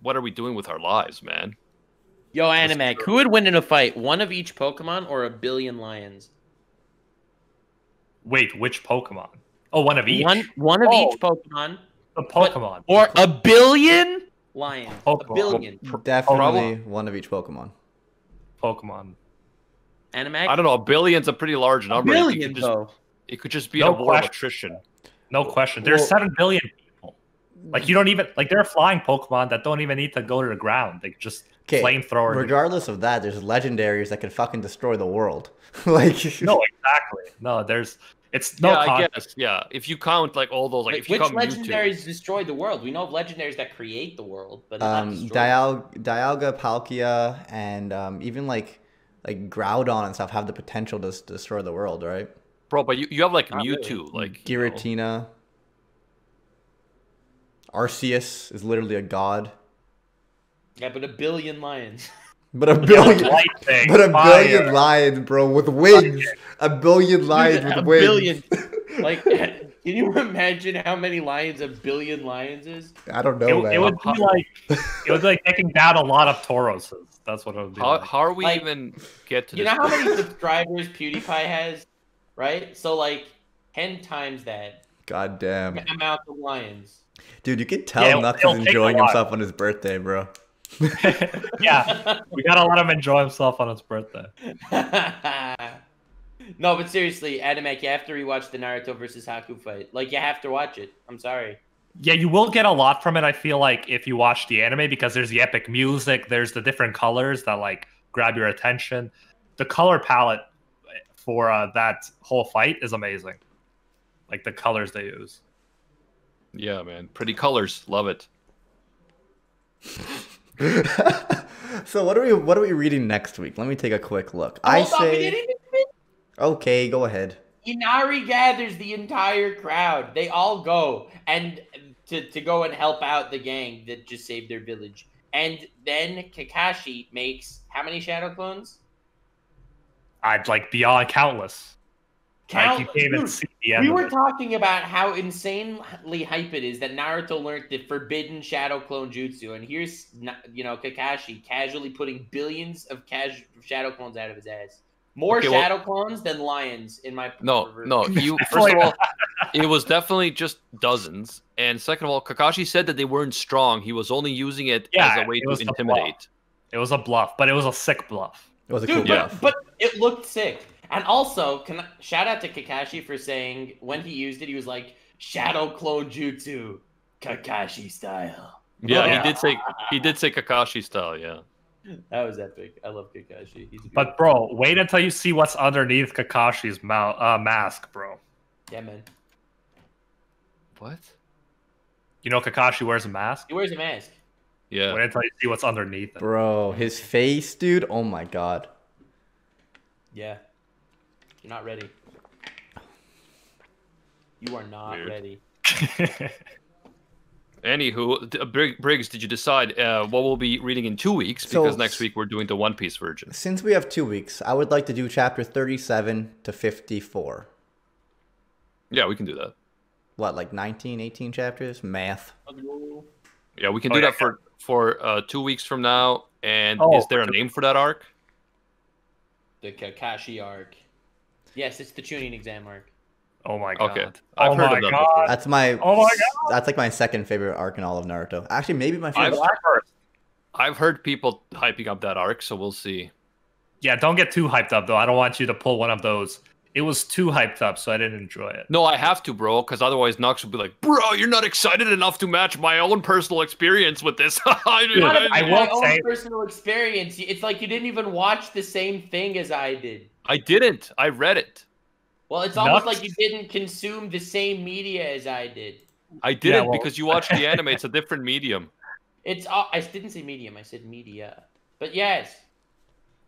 what are we doing with our lives, man? Yo, Animac, who would win in a fight? One of each Pokemon or a billion lions? Wait, which Pokemon? Oh, one of each. One of each Pokemon. The Pokemon. Or a billion lions. Pokemon. A billion. Definitely one of each Pokemon. Pokemon. Animac? I don't know. A billion's a pretty large number. Billion, though. It could just be No a war of question. attrition. No question. There's Well- 7 billion people. You don't even there are flying Pokemon that don't even need to go to the ground. They just flamethrower. Regardless of that, there's legendaries that could fucking destroy the world. No, exactly. No, it's no. Yeah, I guess. Yeah, if you count all those, if you Which count legendaries Mewtwo, destroy the world? We know of legendaries that create the world, but not destroy. Dialga, Palkia, and even Groudon and stuff have the potential to destroy the world, right? bro. But you have Not Mewtwo, Giratina. Arceus is literally a god. Yeah, but a billion lions. But a billion, Lightning, but a fire. billion lions, bro, with wings. A billion lions Dude, with a wings. billion. Like, can you imagine how many lions a billion lions is? I don't know, man. It would be like taking down a lot of Tauruses. That's what it would be like. How are we Like, even get to You this know how point? many subscribers PewDiePie has, right? So like 10 times that God damn. amount of lions. Dude, you can tell Yeah, Nux it'll is take enjoying a lot. himself on his birthday, bro. Yeah, we gotta let him enjoy himself on his birthday. No, but seriously, Adamek, you have to rewatch the Naruto versus Haku fight. Like, you have to watch it. I'm sorry. Yeah, you will get a lot from it, I feel like, if you watch the anime, because there's the epic music, there's the different colors that, like, grab your attention. The color palette for that whole fight is amazing. Like, the colors they use. Yeah, man. Pretty colors. Love it. So what are we reading next week? Let me take a quick look. Hold on, we didn't even finish. Okay, go ahead. Inari gathers the entire crowd. They all go and to go and help out the gang that just saved their village. And then Kakashi makes how many shadow clones? I'd like beyond countless. Like, you can't even Dude, see the end we of were it. talking about how insanely hype it is that Naruto learned the forbidden shadow clone jutsu, and here's Kakashi casually putting billions of shadow clones out of his ass. More Okay, well- shadow clones than lions in my No. First of all, it was definitely just dozens. And second of all, Kakashi said that they weren't strong. He was only using it as a way it to was the intimidate. It was a bluff, but it was a sick bluff. It was a cool Dude, bluff. but it looked sick. And also, shout out to Kakashi for saying when he used it, he was like, "Shadow clone jutsu, Kakashi style." Yeah, Yeah. he did say Kakashi style, yeah. That was epic. I love Kakashi. He's But bro, wait until you see what's underneath Kakashi's mask, bro. yeah, man. What? You know Kakashi wears a mask? He wears a mask. Yeah. Wait until you see what's underneath it. Bro, his face, dude. Oh my god. Yeah. You're not ready. You are not Weird. ready. Anywho, Briggs, did you decide what we'll be reading in 2 weeks? Because next week we're doing the One Piece version. Since we have 2 weeks, I would like to do chapter 37 to 54. Yeah, we can do that. What, like 19, 18 chapters? Math. Yeah, we can Oh, do yeah. that for 2 weeks from now. And Oh, is there a name for that arc? The Kakashi arc. Yes, it's the tuning exam arc. Oh my god. Okay. I've Oh heard my of that god. before. That's my Oh my god. That's like my second favorite arc in all of Naruto. Actually, maybe my favorite. I've heard people hyping up that arc, so we'll see. Yeah, don't get too hyped up though. I don't want you to pull one of those. It was too hyped up, so I didn't enjoy it. No, I have to, bro, because otherwise Nox will be like, bro, you're not excited enough to match my own personal experience with this. I My will own say- personal experience. It's like you didn't even watch the same thing as I did. I didn't. I read it. Well, it's almost Nuts. like you didn't consume the same media as I did. I didn't well- because you watched the anime. It's a different medium. I didn't say medium. I said media. But yes.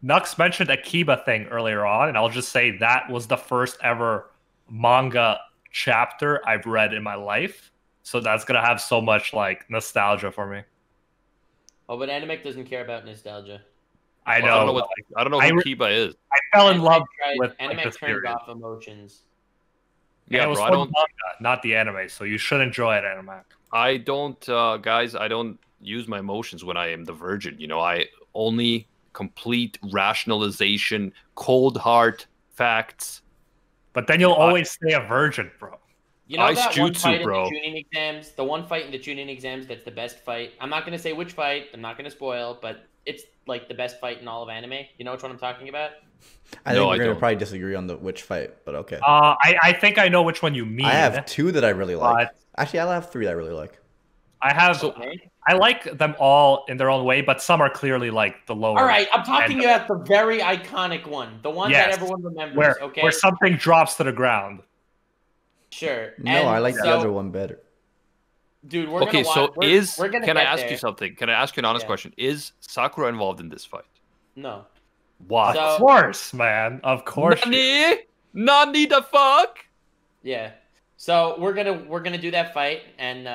Nux mentioned a Kiba thing earlier on, and I'll just say that was the first ever manga chapter I've read in my life. So that's gonna have so much like nostalgia for me. Oh, but Animec doesn't care about nostalgia. I Well, know. I don't know I who re- Kiba is. I fell in love with like, Animec this turns series. off emotions. And Yeah, it was bro. for the manga, not the anime, so you should enjoy it, anime. I don't, guys. I don't use my emotions when I am the virgin. You know, I only complete rationalization, cold heart, facts. But then you'll always stay a virgin, bro. You know Ice that one jutsu, fight bro. in the tuning exams? The one fight in the tuning exams that's the best fight. I'm not going to say which fight. I'm not going to spoil, but it's like the best fight in all of anime. You know which one I'm talking about? I No, think I we're gonna don't. probably disagree on the which fight, but okay. I think I know which one you mean. I have 2 that I really like. but Actually, I have 3 that I really like. I have. Okay. I like them all in their own way, but some are clearly like the lower. All right, I'm talking And- about the very iconic one. The one that Yes, everyone remembers, Where okay? where something drops to the ground. Sure. No, And I like the so- other one better. Dude, we're Okay, gonna so watch, we're gonna can I get ask there. you something? Can I ask you an honest Yeah. question? Is Sakura involved in this fight? No. Why? So- Of course, man. Of course. she- Nani? Nani the fuck? Yeah. So we're gonna do that fight, and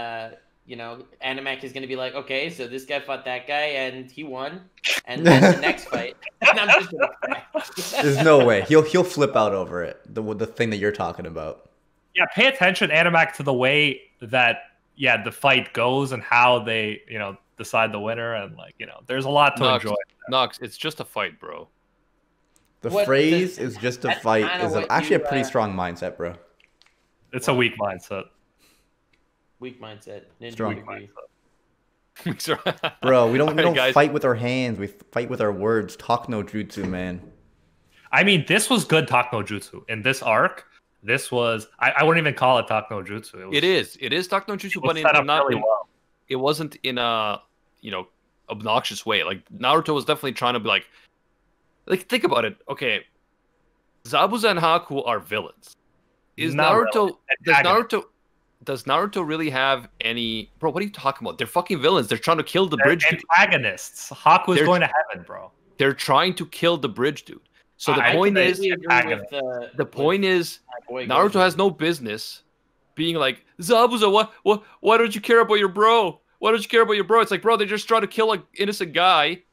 Animac is gonna be like, okay, so this guy fought that guy, and he won, and then the next fight, and I'm just gonna cry. There's no way he'll flip out over it. The thing that you're talking about. Yeah, pay attention, Animac, to the way that the fight goes and how they decide the winner, and there's a lot to enjoy. Nox, it's just a fight, bro. The phrase is just a fight is actually a pretty strong mindset, bro. It's a weak mindset. Weak mindset. Strong mindset. Bro, we don't fight with our hands. We fight with our words. Talk no jutsu, man. I mean, this was good talk no jutsu. In this arc, this was... I wouldn't even call it talk no jutsu. It is talk no jutsu, but it wasn't in a, obnoxious way. Like, Naruto was definitely trying to be like, think about it. Okay, Zabuza and Haku are villains. Does Naruto really have any... Bro, what are you talking about? They're fucking villains. They're trying to kill the bridge dude. Antagonists. Haku is going to heaven, bro. They're trying to kill the bridge dude. So the point is, Naruto has no business being like, Zabuza, why don't you care about your bro? Why don't you care about your bro? It's like, bro, they just try to kill an innocent guy.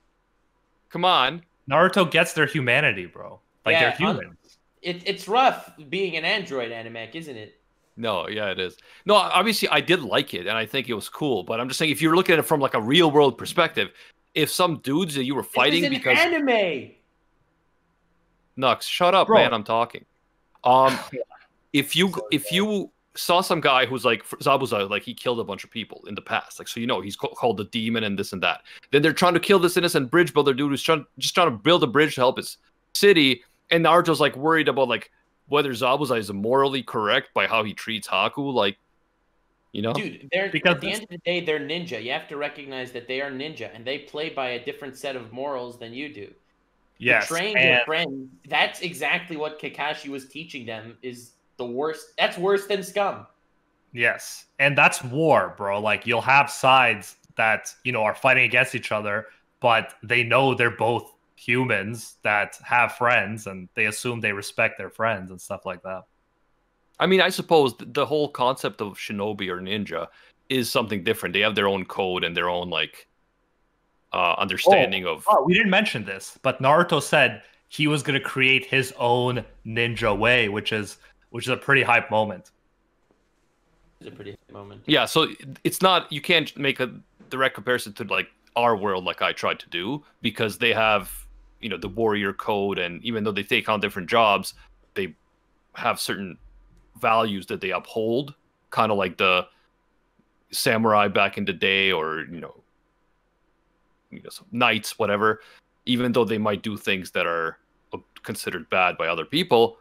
Come on. Naruto gets their humanity, bro. Like, they're humans. It's rough being an android, Animac, isn't it? No, yeah, it is. No, obviously, I did like it, and I think it was cool. But I'm just saying, if you're looking at it from like a real world perspective, if some dudes that you were fighting it was an anime. Nux, shut up, bro. Man. I'm talking. If you saw some guy who's like Zabuza, like he killed a bunch of people in the past, like, so he's called the demon and this and that. Then they're trying to kill this innocent bridge builder dude who's just trying to build a bridge to help his city, and Naruto's like worried about like whether Zabuza is morally correct by how he treats Haku, like, Dude, at the end of the day, they're ninja. You have to recognize that they are ninja, and they play by a different set of morals than you do. Yes, betraying your friend, that's exactly what Kakashi was teaching them, is the worst. That's worse than scum. Yes, and that's war, bro. Like, you'll have sides that, are fighting against each other, but they know they're both humans that have friends, and they assume they respect their friends and stuff like that. I mean, I suppose the whole concept of shinobi or ninja is something different. They have their own code and their own, like, understanding of... Oh, we didn't mention this, but Naruto said he was going to create his own ninja way, which is a pretty hype moment. It's a pretty hype moment. Yeah, so it's not... You can't make a direct comparison to, like, our world like I tried to do, because they have, the warrior code, and even though they take on different jobs, they have certain values that they uphold, kind of like the samurai back in the day, or some knights, whatever. Even though they might do things that are considered bad by other people,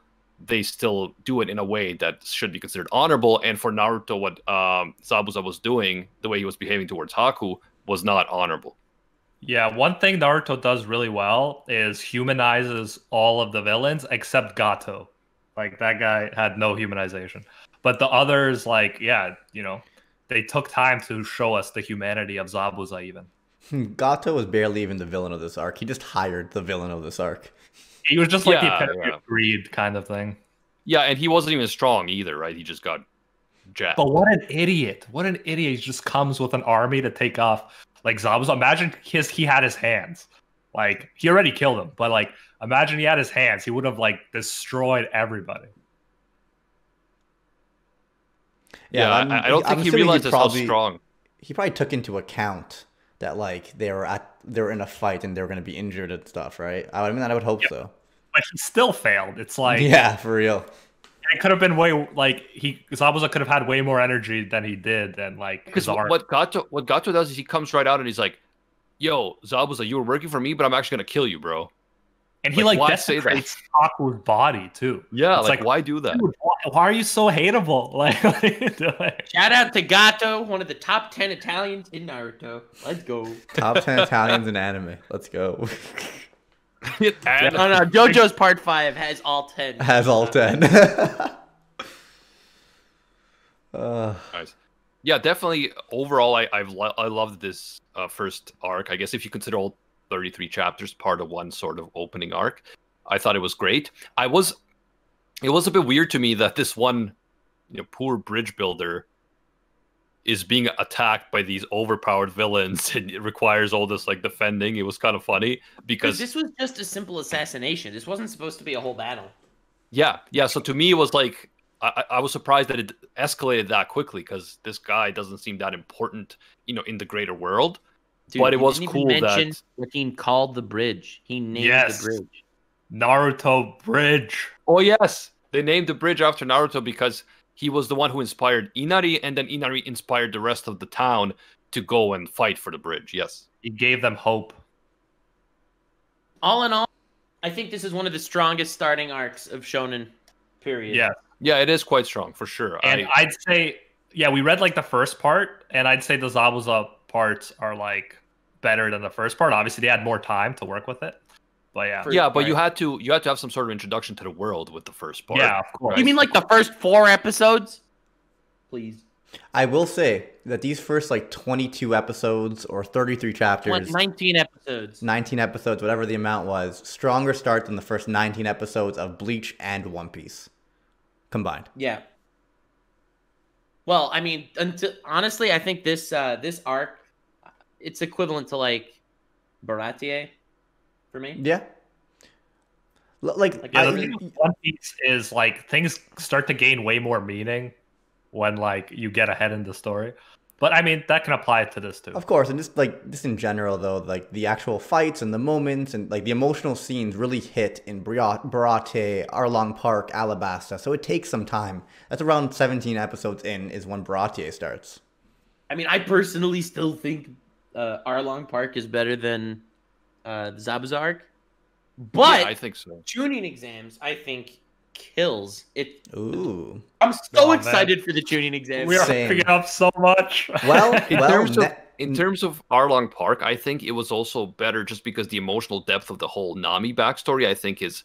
they still do it in a way that should be considered honorable. And for Naruto, what Zabuza was doing, the way he was behaving towards Haku, was not honorable. Yeah, one thing Naruto does really well is humanizes all of the villains except Gato. Like, that guy had no humanization. But the others, like, they took time to show us the humanity of Zabuza even. Gato was barely even the villain of this arc. He just hired the villain of this arc. He was just like the epitome of greed kind of thing. Yeah, and he wasn't even strong either, right? He just got jacked. But what an idiot. What an idiot. He just comes with an army to take off. Like, Zabuza, imagine he had his hands. Like, he already killed him, but, like, imagine he had his hands. He would have, like, destroyed everybody. Yeah, I don't think he realized how strong. He probably took into account that, like, they were in a fight and they were going to be injured and stuff, right? I mean, I would hope so. But he still failed. It's like... Yeah, for real. It could have been way, like, Zabuza could have had way more energy than he did, and, like, because what Gato does is he comes right out and he's like, yo, Zabuza, you were working for me, but I'm actually going to kill you, bro. And he, like desecrates Haku's body, too. Yeah, like, why do that? Dude, why are you so hateable? Like, what are you doing? Shout out to Gato, one of the top 10 Italians in Naruto. Let's go. Top 10 Italians in anime. Let's go. No, JoJo's Part 5 has all 10. Has all 10. Nice. Yeah, definitely. Overall, I loved this first arc. I guess if you consider all 33 chapters part of one sort of opening arc, I thought it was great. It was a bit weird to me that this one, poor bridge builder is being attacked by these overpowered villains, and it requires all this, like, defending. It was kind of funny because this was just a simple assassination. This wasn't supposed to be a whole battle. Yeah. So to me, it was like, I was surprised that it escalated that quickly because this guy doesn't seem that important, in the greater world. Dude, but it was didn't cool even mention that what he called the bridge. He named the bridge. Naruto Bridge. Oh yes, they named the bridge after Naruto because he was the one who inspired Inari, and then Inari inspired the rest of the town to go and fight for the bridge. Yes, He gave them hope. All in all, I think this is one of the strongest starting arcs of Shonen. Period. yeah, it is quite strong for sure. And I'd say, yeah, we read like the first part, and I'd say the Zabuza parts are like better than the first part. Obviously, they had more time to work with it, but yeah, Yeah, but you had to have some sort of introduction to the world with the first part. Yeah, of course. right? You mean like the first 4 episodes? Please. I will say that these first like 22 episodes or 33 chapters, 19 episodes. 19 episodes, whatever the amount was, stronger start than the first 19 episodes of Bleach and One Piece combined. Yeah. Well, I mean, honestly, I think this arc, it's equivalent to like Baratie for me. Yeah. Like yeah, the thing with One Piece is like things start to gain way more meaning when like you get ahead in the story. But I mean that can apply to this too. Of course, and just in general though, like the actual fights and the moments and like the emotional scenes really hit in Baratie, Arlong Park, Alabasta. So it takes some time. That's around 17 episodes in is when Baratie starts. I mean, I personally still think Arlong Park is better than the Zabuza arc. But yeah, I think so. tuning exams, I think, kills it. Ooh. I'm so excited for the tuning exams. We are Same. picking up so much. Well, In terms of Arlong Park, I think it was also better just because the emotional depth of the whole Nami backstory, I think, it's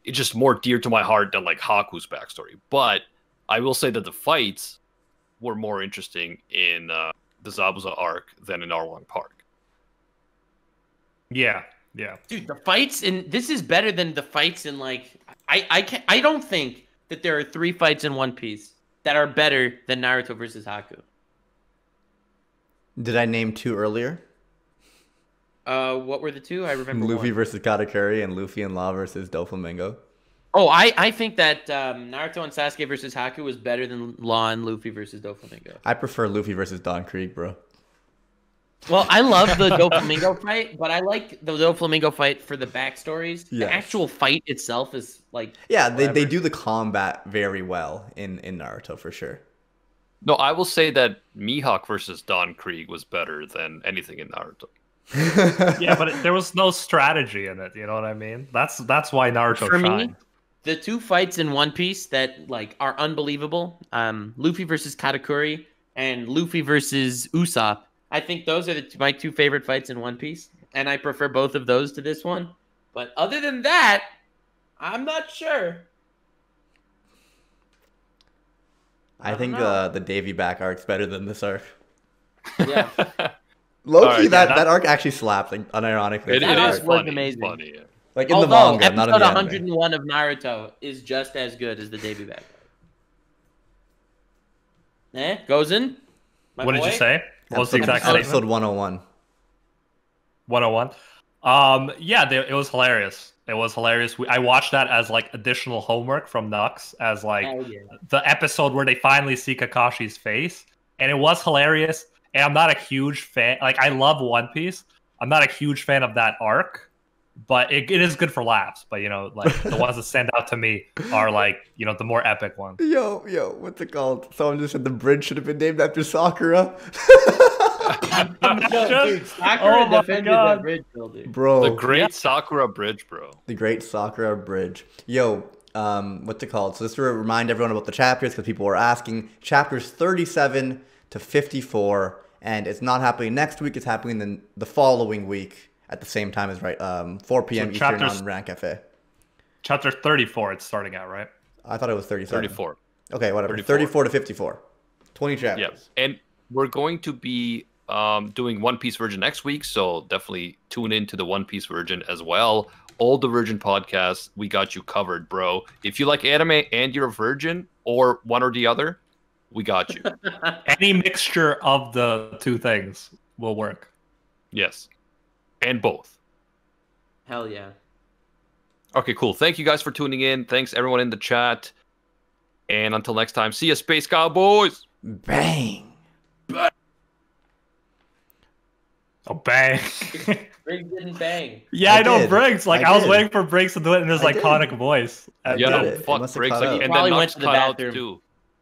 just more dear to my heart than like Haku's backstory. But I will say that the fights were more interesting in the Zabuza arc than in Arlong Park. Yeah. Dude, the fights in this is better than the fights in like I don't think that there are 3 fights in One Piece that are better than Naruto versus Haku. Did I name 2 earlier? What were the 2? I remember Luffy one. versus Katakuri and Luffy and Law versus Doflamingo. Oh, I think that Naruto and Sasuke versus Haku was better than Law and Luffy versus Doflamingo. I prefer Luffy versus Don Krieg, bro. Well, I love the Doflamingo fight, but I like the Doflamingo fight for the backstories. Yes. The actual fight itself is like Yeah, they do the combat very well in Naruto for sure. No, I will say that Mihawk versus Don Krieg was better than anything in Naruto. Yeah, but there was no strategy in it. You know what I mean? That's why Naruto for shined. me. The 2 fights in One Piece that like are unbelievable, Luffy versus Katakuri and Luffy versus Usopp. I think those are my 2 favorite fights in One Piece, and I prefer both of those to this one. But other than that, I'm not sure. I think the Davy back arc's better than this arc. Yeah, Low-key, Alright, that arc actually slapped, like, unironically. It That is arc was funny. amazing. Funny, yeah. Like in although the manga, not in episode the anime. 101 of Naruto is just as good as the Davy back. Goes in. What did you say? What was the exact episode statement? 101. 101. Yeah, it was hilarious. It was hilarious. I watched that as like additional homework from Nux, as like Oh, yeah. the episode where they finally see Kakashi's face, and it was hilarious. And I'm not a huge fan. Like, I love One Piece. I'm not a huge fan of that arc, but it is good for laughs. But like the ones that stand out to me are like the more epic ones. Yo, what's it called? Someone just said the bridge should have been named after Sakura. No, dude, Sakura Oh my defended God. that bridge builder. Bro. The Great Sakura Bridge, bro. The Great Sakura Bridge. Yo, what's it called? So just to remind everyone about the chapters, because people were asking. Chapters 37 to 54, and it's not happening next week. It's happening the following week at the same time as 4 p.m. So Eastern chapters- on Rant Cafe. Chapter 34, it's starting out, right? I thought it was 37. 34. Okay, whatever. 34. 34 to 54. 20 chapters. Yeah, and we're going to be doing One Piece Virgin next week, so definitely tune in to the One Piece Virgin as well. All the Virgin podcasts, we got you covered, bro. If you like anime and you're a virgin, or one or the other, we got you. Any mixture of the 2 things will work. Yes, and both. Hell yeah. Okay, cool. Thank you guys for tuning in. Thanks everyone in the chat. And until next time, see ya, Space Cowboys. Bang. Oh, bang. Briggs didn't bang. Yeah, I know did. Briggs. Like, I was waiting for Briggs to do it in his I did. iconic voice. I Yeah, did no, it. It fuck must have Briggs. cut Like, out. and Probably then went Nux to the cut out bathroom. too.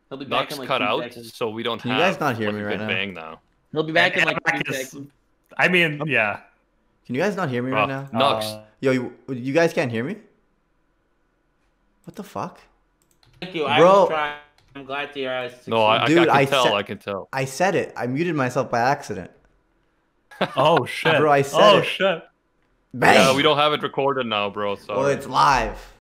He'll be back Nux in like cut 2 out, seconds. so we don't Can have you guys not hear like, me a right good now? bang now. He'll be back in like 2 Abacus- seconds. I mean, yeah. Can you guys not hear me right now? Nux. Yo, you guys can't hear me? What the fuck? Thank you. I Bro. was trying. I'm glad to hear I succeeded. No, I Dude, can I tell. said- I can tell. I said it. I muted myself by accident. Oh, shit. Bro, I said it. shit. Bang. Yeah, we don't have it recorded now, bro. Sorry. Well, it's live.